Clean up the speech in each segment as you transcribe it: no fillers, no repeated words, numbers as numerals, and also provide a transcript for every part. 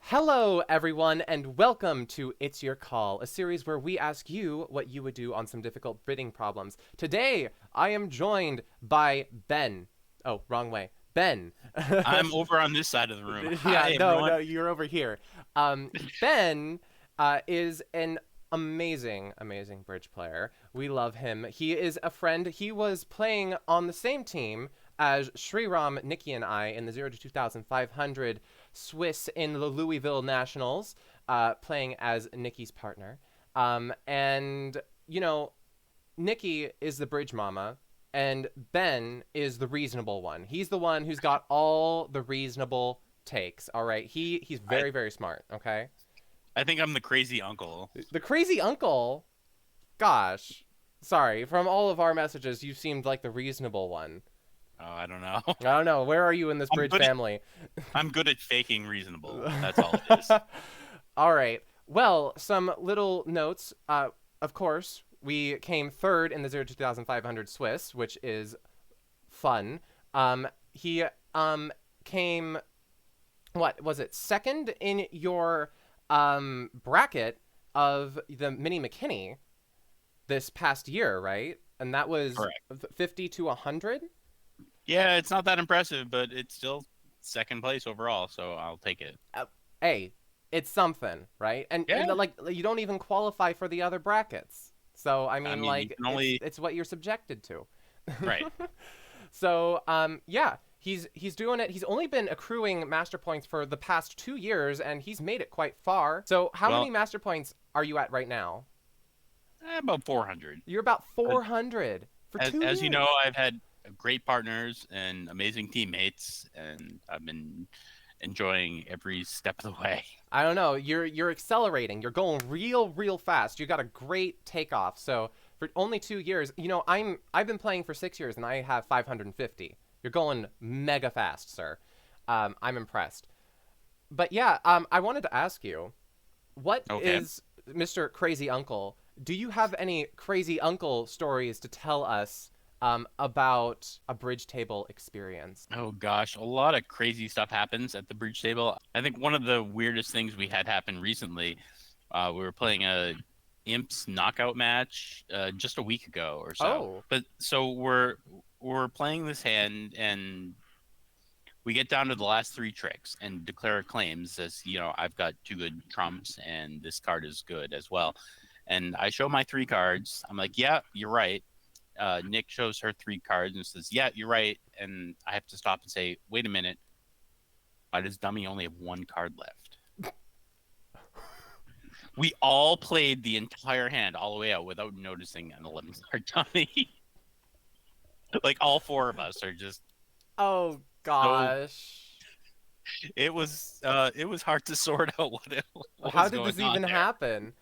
Hello, everyone, and welcome to It's Your Call, a series where we ask you what you would do on some difficult bidding problems. Today, I am joined by Ben. Oh, wrong way. Ben. I'm over on this side of the room. Yeah, Hi, no, everyone. you're over here. Ben is an amazing bridge player. We love him. He is a friend. He was playing on the same team as Sriram, Nikki, and I in the 0 to 2,500 Swiss in the Louisville Nationals, playing as Nikki's partner. And, you know, Nikki is the bridge mama, and Ben is the reasonable one. He's the one who's got all the reasonable takes. All right, he's I, very smart. Okay, I think I'm the crazy uncle. the crazy uncle. Gosh, sorry. From all of our messages, you seemed like the reasonable one. Oh, I don't know. I don't know. Where are you in this I'm bridge good at family? I'm good at faking reasonable. That's all it is. All right. Well, some little notes. Of course, we came third in the 0 to 2,500 Swiss, which is fun. He came, what was it, second in your bracket of the Mini McKenny this past year, right? And that was Correct. 50 to 100. Yeah, it's not that impressive, but it's still second place overall, so I'll take it. Hey, it's something, right? And Yeah. like you don't even qualify for the other brackets. So I I mean, mean, you like can only it's what you're subjected to. right. So yeah, he's doing it. He's only been accruing master points for the past 2 years, and he's made it quite far. So how Well, many master points are you at right now? about 400. You're about As, 400 for as, two as you know, years. I've had great partners and amazing teammates, and I've been enjoying every step of the way. I don't know. You're accelerating. You're going real fast. You got a great takeoff. So for only 2 years, I've been playing for 6 years and I have 550. You're going mega fast, sir. I'm impressed. But yeah, I wanted to ask you, what Okay. is Mr. Crazy Uncle? Do you have any crazy uncle stories to tell us about a bridge table experience? Oh gosh, a lot of crazy stuff happens at the bridge table. I think one of the weirdest things we had happen recently, we were playing a Imps knockout match just a week ago or so. Oh, But so we're playing this hand and we get down to the last three tricks and declare claims as I've got two good trumps and this card is good as well. And I show my three cards. I'm like, yeah, you're right. Nick shows her three cards and says, "Yeah, you're right." And I have to stop and say, "Wait a minute. Why does Dummy only have one card left?" We all played the entire hand all the way out without noticing an 11 card Dummy. Like all four of us are just oh so. gosh. It was hard to sort out what How was did going this on even there. happen?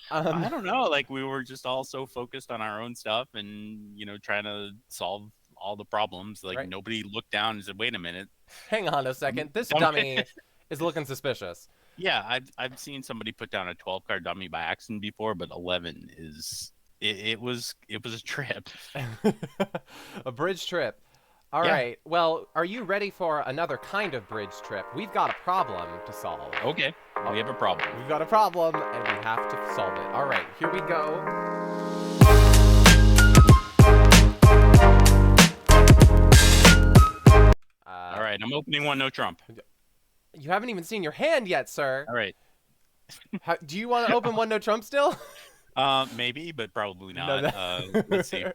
I don't know. Like we were just all so focused on our own stuff and trying to solve all the problems. Like Right. nobody looked down and said, "Wait a minute." Hang on a second. This Dummy. dummy is looking suspicious. Yeah, I've seen somebody put down a 12 card dummy by accident before, but 11 is it was a trip. A bridge trip. All Yeah. right. Well, are you ready for another kind of bridge trip? We've got a problem to solve. Okay. We have a problem. We've got a problem and we have to solve it. All right. Here we go. All right, I'm opening one, no Trump. You haven't even seen your hand yet, sir. All right. Do you want to open one no Trump still? Maybe, but probably No, not. Let's see.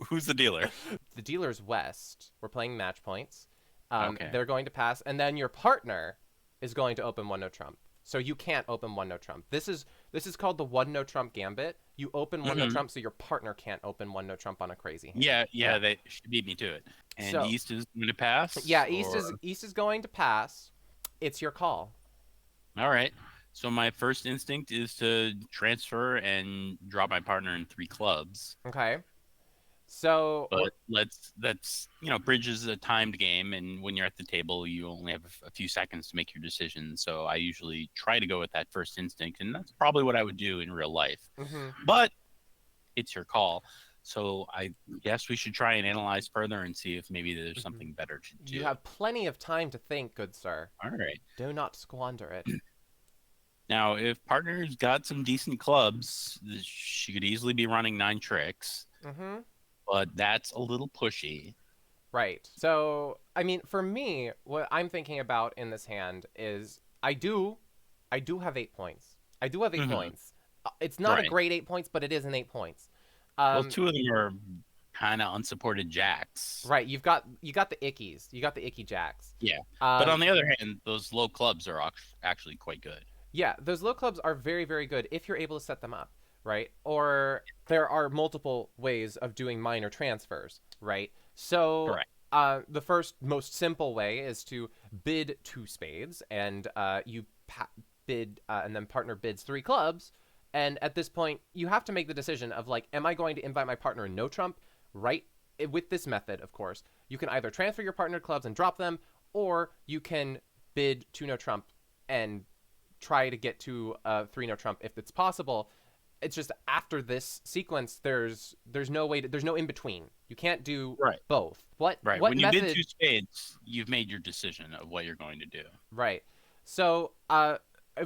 Who's the dealer? The dealer's west. We're playing match points. Okay. They're going to pass, and then your partner is going to open one no Trump. So you can't open one no Trump. This is called the one no Trump gambit. You open one no Mhm. Trump, so your partner can't open one no Trump on a crazy hand. Yeah, they should beat me to it. And So East is going to pass. yeah, Or... East is going to pass. It's your call. All right. So my first instinct is to transfer and drop my partner in three clubs. Okay. So But that's bridge is a timed game, and when you're at the table, you only have a few seconds to make your decision. So I usually try to go with that first instinct, and that's probably what I would do in real life. mhm. But it's your call. So I guess we should try and analyze further and see if maybe there's Mhm. something better to You do. have plenty of time to think, good sir. All right. Do not squander it. Now, if partner's got some decent clubs, she could easily be running 9 tricks, Mm-hmm. but that's a little pushy. Right. So, I mean, for me, what I'm thinking about in this hand is I do have 8 points. I do have eight Hmm. points. It's not a Right. great 8 points, but it is an 8 points. Well, Um, two of them are kind of unsupported jacks. right. You got the ickies. You got the icky jacks. Yeah. But on Um, the other hand, those low clubs are actually quite good. yeah, those low clubs are very, very good if you're able to set them up, right? Or there are multiple ways of doing minor transfers, right? So Correct. the first most simple way is to bid 2 spades, and you bid, and then partner bids 3 clubs. And at this point, you have to make the decision of like, am I going to invite my partner in no trump? Right? With this method, of course, you can either transfer your partner clubs and drop them, or you can bid 2 no trump and try to get to 3 no trump if it's possible. It's just after this sequence, there's no way to, there's no in between. You can't do Right. both. What Right. what When you bid method? 2 spades, you've made your decision of what you're going to do. Right. So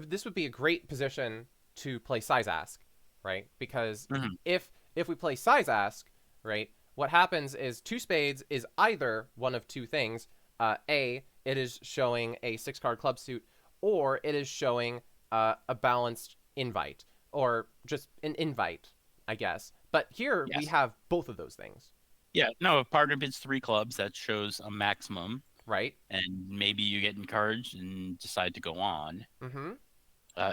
this would be a great position to play size ask, right? Because Hmm. if we play size ask, right, what happens is 2 spades is either one of two things. It is showing a 6 card club suit, or it is showing a balanced invite, or just an invite, I guess. But here we Yes. have both of those things, Yeah. No, if partner bids 3 clubs, that shows a maximum, right? and maybe you get encouraged and decide to go on. Mm-hmm.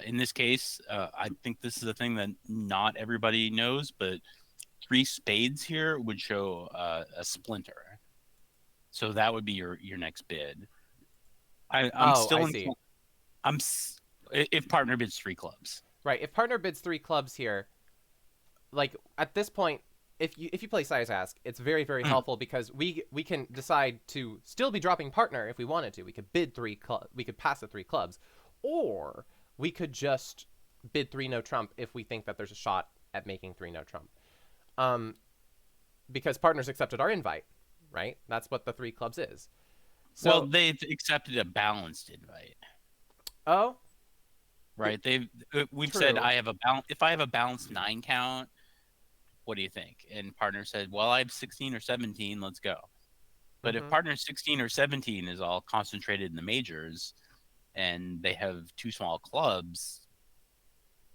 In this case, I think this is a thing that not everybody knows, but 3 spades here would show a splinter. So that would be your next bid. I'm Oh, I still in. see. I'm if partner bids 3 clubs. Right. If partner bids 3 clubs here, like at this point, if you play size ask, it's very, very Mm, helpful because we can decide to still be dropping partner if we wanted to. We could bid we could pass the 3 clubs, or we could just bid 3 no trump if we think that there's a shot at making 3 no trump. Um, because partners accepted our invite, right? That's what the 3 clubs is. well, So, they've accepted a balanced invite, oh, right? We've said true. I have a balance. If I have a balanced 9 count, what do you think? And partner said, well, I have 16 or 17. Let's go. But if Mm-hmm. partner 16 or 17 is all concentrated in the majors, and they have 2 small clubs,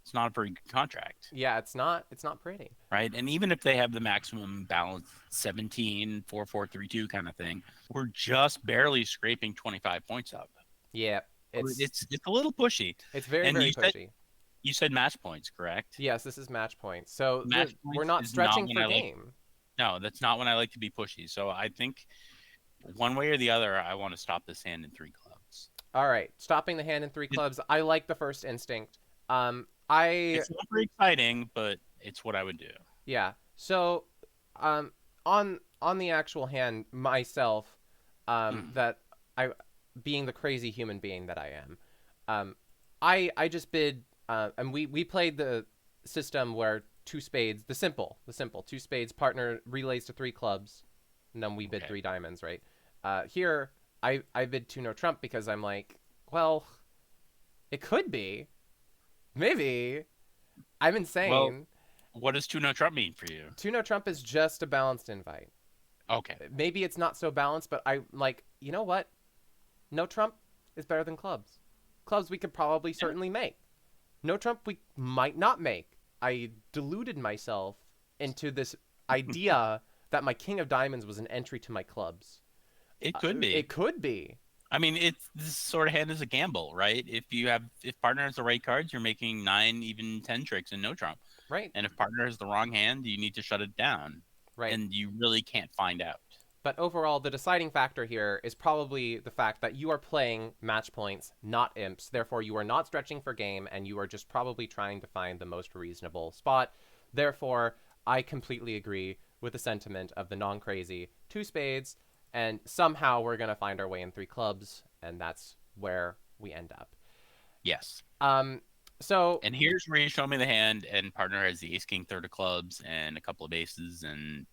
it's not a very good contract, Yeah, it's not pretty. right? And even if they have the maximum balance 17, 4, 4, 3, 2 kind of thing, we're just barely scraping 25 points up. Yeah, it's It's a little pushy. it's very, And very pushy. you said match points, correct? Yes, this is match points. So Match we're points not is not stretching when for I like. game. No, that's not when I like to be pushy. So I think one way or the other, I want to stop this hand in 3 clubs. All right, stopping the hand in 3 clubs. I like the first instinct. I It's not very exciting, but it's what I would do. yeah. So, um, on the actual hand myself, Mm, that I, being the crazy human being that I am, I just bid, and we played the system where 2 spades, the simple 2 spades partner relays to 3 clubs, and then we bid okay. 3 diamonds, right? Here I bid 2 no trump because I'm like, well, it could be, maybe I'm Well, insane. what does 2 no trump mean for you? 2 no trump is just a balanced invite. Okay. Maybe it's not so balanced, but I like, you know what? No trump is better than clubs. Clubs we could probably Yeah, certainly make. No trump we might not make. I deluded myself into this idea that my king of diamonds was an entry to my clubs. it could be. It could be, I mean, it's this sort of hand is a gamble, right? If partner has the right cards, you're making 9, even 10 tricks in no trump. right? And if partner has the wrong hand, you need to shut it down. Right. And you really can't find out. But overall, the deciding factor here is probably the fact that you are playing match points, not imps. Therefore, you are not stretching for game, and you are just probably trying to find the most reasonable spot. Therefore, I completely agree with the sentiment of the non crazy 2 spades, and somehow we're going to find our way in 3 clubs, and that's where we end up. Yes. Um, So And here's where you show me the hand, and partner has the ace king third of clubs and a couple of aces, and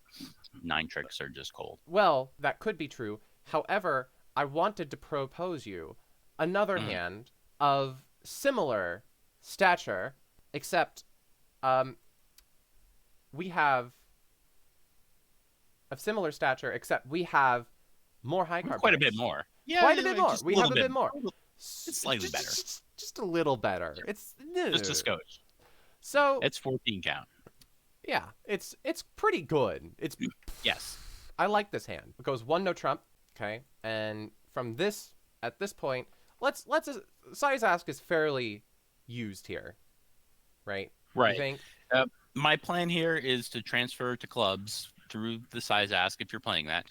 9 tricks are just cold. well, that could be true. However, I wanted to propose you another Mm. hand of similar stature, except um, we have of similar stature, except we have more high card Quite a bit players. more. Yeah, Quite a bit more. just a We have little a bit. bit more. It's slightly better. Just a little better. It's Just a skosh. so It's 14 count. yeah. It's pretty good. It's Yes. I like this hand. It goes one no trump. Okay, and from this at this point, let's size ask is fairly used here, right? You Right. think? My plan here is to transfer to clubs through the size ask if you're playing that,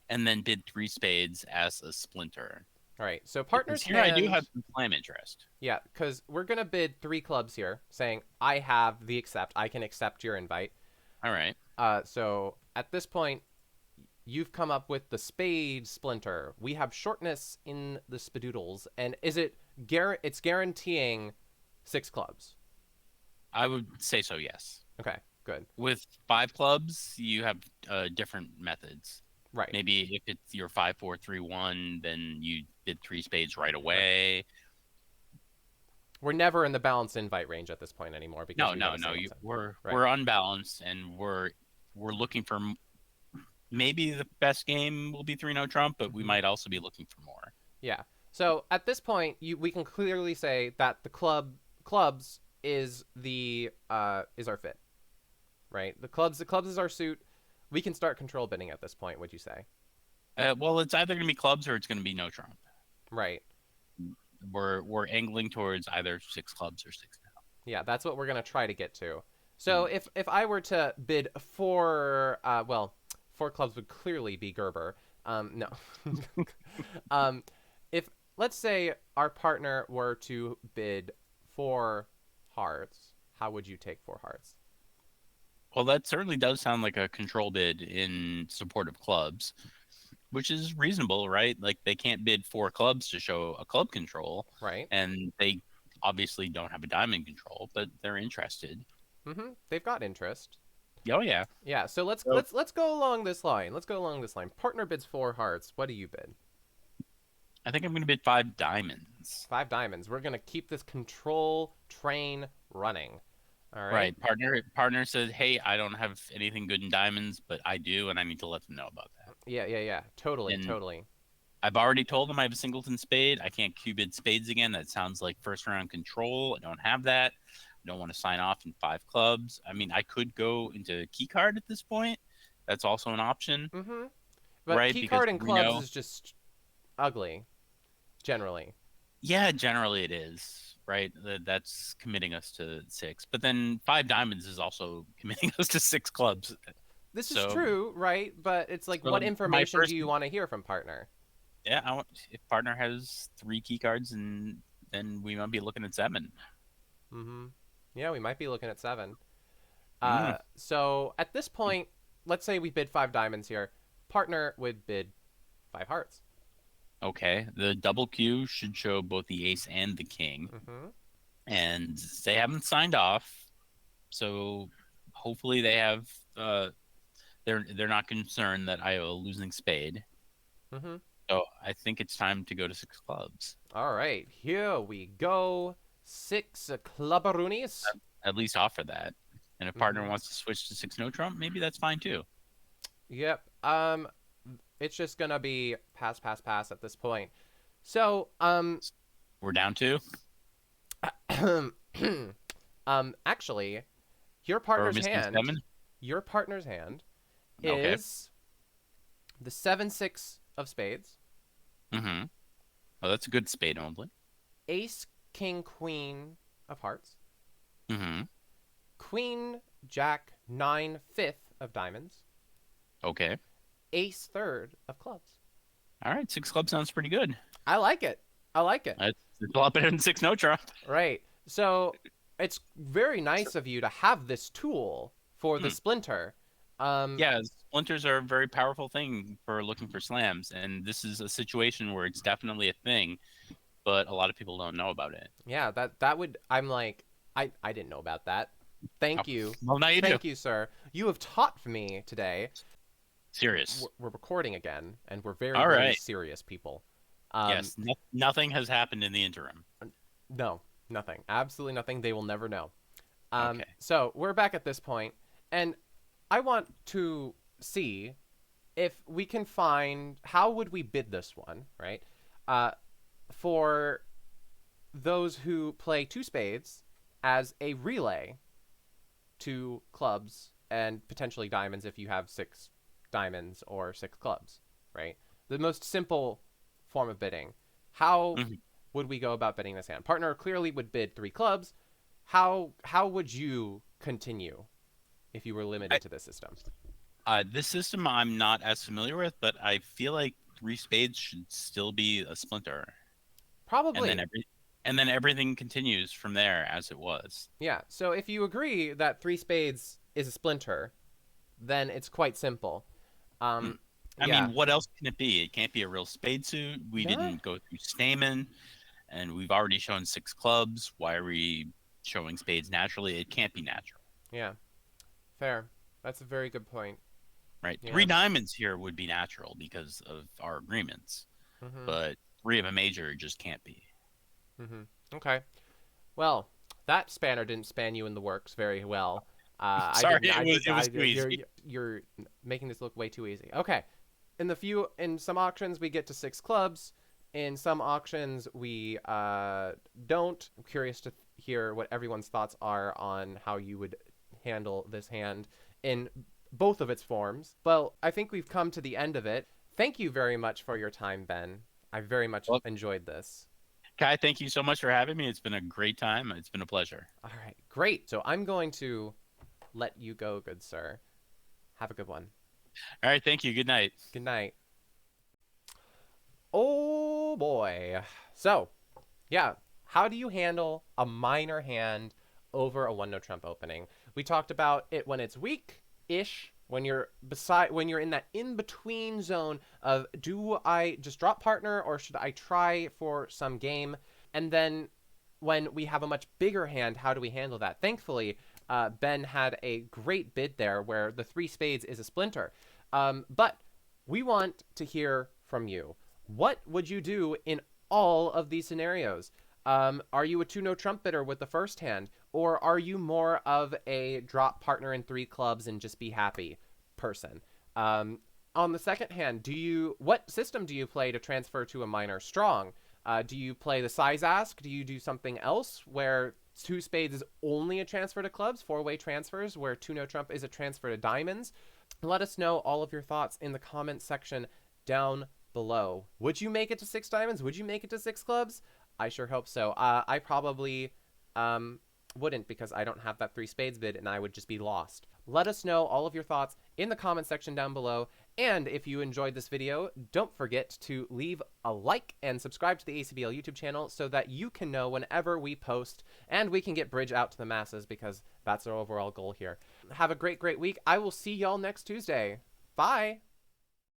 and then bid 3 spades as a splinter. All right. So Because partner's here I do have hand. some slam interest. Yeah, because we're gonna bid 3 clubs here, saying I have the accept. I can accept your invite. All right. So at this point, you've come up with the spade splinter. We have shortness in the spadoodles, and is it it's guaranteeing 6 clubs. I would say so, yes. Okay, good. With 5 clubs, you have different methods. Right. Maybe if it's your 5-4-3-1, then you bid 3 spades right Right. away. We're never in the balanced invite range at this point anymore because No, we have no, a no. singleton. We're Right. we're unbalanced, and we're looking for maybe the best game will be 3-0 Trump, but we Mhm. might also be looking for more. Yeah. So at this point, we can clearly say that the clubs is our fit, right? The clubs is our suit. We can start control bidding at this point. Would you say? Well, it's either going to be clubs or it's going to be no Trump. Right. We're angling towards either 6 clubs or 6 now. Yeah, that's what we're gonna try to get to. So if I were to bid 4, well, 4 clubs would clearly be Gerber. No. If let's say our partner were to bid 4 hearts, how would you take 4 hearts? Well, that certainly does sound like a control bid in support of clubs, which is reasonable, right? Like they can't bid 4 clubs to show a club control, Right. and they obviously don't have a diamond control, but they're interested. They've got interest. Oh yeah. Yeah. So So let's go along this line. Let's go along this line. Partner bids 4 hearts. What do you bid? I think I'm going to bid 5 diamonds. 5 diamonds. We're gonna keep this control train running. All right. Right. Partner said, "Hey, I don't have anything good in diamonds, but I do, and I need to let them know about that." Yeah. Totally, And totally. I've already told them I have a singleton spade. I can't cubid spades again. That sounds like first round control. I don't have that. I don't want to sign off in 5 clubs. I mean, I could go into key card at this point. That's also an option, But right? key Because card and we clubs know, is just ugly, generally. yeah, generally it is, right? That's committing us to 6. But then 5 diamonds is also committing us to 6 clubs. This is So, true, right? But it's like, so what my information first, do you want to hear from partner? yeah, if partner has 3 key cards, and then we might be looking at 7. Mm-hmm. Yeah, we might be looking at 7. Mm, So at this point, let's say we bid 5 diamonds here. Partner would bid 5 hearts. okay, the double Q should show both the ace and the king, Mm-hmm. and they haven't signed off, so hopefully they have. They're not concerned that I owe a losing spade. Mm-hmm. So I think it's time to go to 6 clubs. All right, here we go. 6 clubberoonies. At least offer that. And if partner Mm-hmm. wants to switch to 6 no trump, maybe that's fine too. Yep. It's just gonna be pass, pass, pass at this point. So, We're down 2. actually, your Or partner's missing hand, 7. your partner's hand Okay. is the 7-6 of spades, Mm-hmm. Oh, that's a good spade only. ace, king, queen of hearts, Mm-hmm. queen, jack, 9/5 of diamonds, Okay. ace, third of clubs. All right. 6 clubs sounds pretty good. I like it. I like it. It's a lot better than 6 no trump. Right. So it's very nice of you to have this tool for the Hmm. splinter. Yeah, splinters are a very powerful thing for looking for slams, and this is a situation where it's definitely a thing. but a lot of people don't know about it. Yeah, that would I'm like I didn't know about that. Oh, Thank you. well, now you do. Thank you, sir. You have taught me today. Serious. We're recording again, and we're very, All very right. serious people. Yes, nothing has happened in the interim. No, nothing. Absolutely nothing. They will never know. Okay. So we're back at this point, and I want to see if we can find how would we bid this one, right? Uh, for those who play two spades as a relay to clubs and potentially diamonds if you have six diamonds or six clubs, right? The most simple form of bidding. How Mhm. would we go about bidding this hand? Partner clearly would bid three clubs. How would you continue if you were limited to this system? This system I'm not as familiar with, but I feel like three spades should still be a splinter, and then Probably. everything continues from there as it was. Yeah. So if you agree that three spades is a splinter, then it's quite simple. Mm. Um, I yeah. mean, what else can it be? It can't be a real spade suit. We Nah. didn't go through Stamen, and we've already shown six clubs. Why are we showing spades naturally? It can't be natural, Yeah. Fair. That's a very good point. right? Yeah. Three diamonds here would be natural because of our agreements, Mhm. but three of a major just can't be. Mhm. Okay. Well, that spanner didn't span you in the works very well. I Sorry, didn't. I did. it was too easy. You're making this look way too easy. Okay. In some auctions we get to six clubs. In some auctions we don't. I'm curious to hear what everyone's thoughts are on how you would handle this hand in both of its forms. Well, I think we've come to the end of it. Thank you very much for your time, Ben. I very much Well, enjoyed this. Kai, thank you so much for having me. It's been a great time. It's been a pleasure. All right, great. So I'm going to let you go, good sir. Have a good one. All right, thank you. Good night. Good night. Oh boy. So, yeah, how do you handle a minor hand over a one no trump opening? We talked about it when it's weak ish, when you're in that in between zone of do I just drop partner or should I try for some game? And then when we have a much bigger hand, how do we handle that? Thankfully, Ben had a great bid there where the three spades is a splinter. But we want to hear from you. What would you do in all of these scenarios? Are you a two no trump bidder with the first hand, or are you more of a drop partner in three clubs and just be happy person? On the second hand, what system do you play to transfer to a minor strong? Do you play the size ask? Do you do something else where two spades is only a transfer to clubs, four-way transfers, where two no trump is a transfer to diamonds? Let us know all of your thoughts in the comments section down below. Would you make it to six diamonds? Would you make it to six clubs? I sure hope so. I probably wouldn't because I don't have that three spades bid and I would just be lost. Let us know all of your thoughts in the comment section down below. And if you enjoyed this video, don't forget to leave a like and subscribe to the ACBL YouTube channel so that you can know whenever we post and we can get Bridge out to the masses because that's our overall goal here. Have a great, great week. I will see y'all next Tuesday. Bye.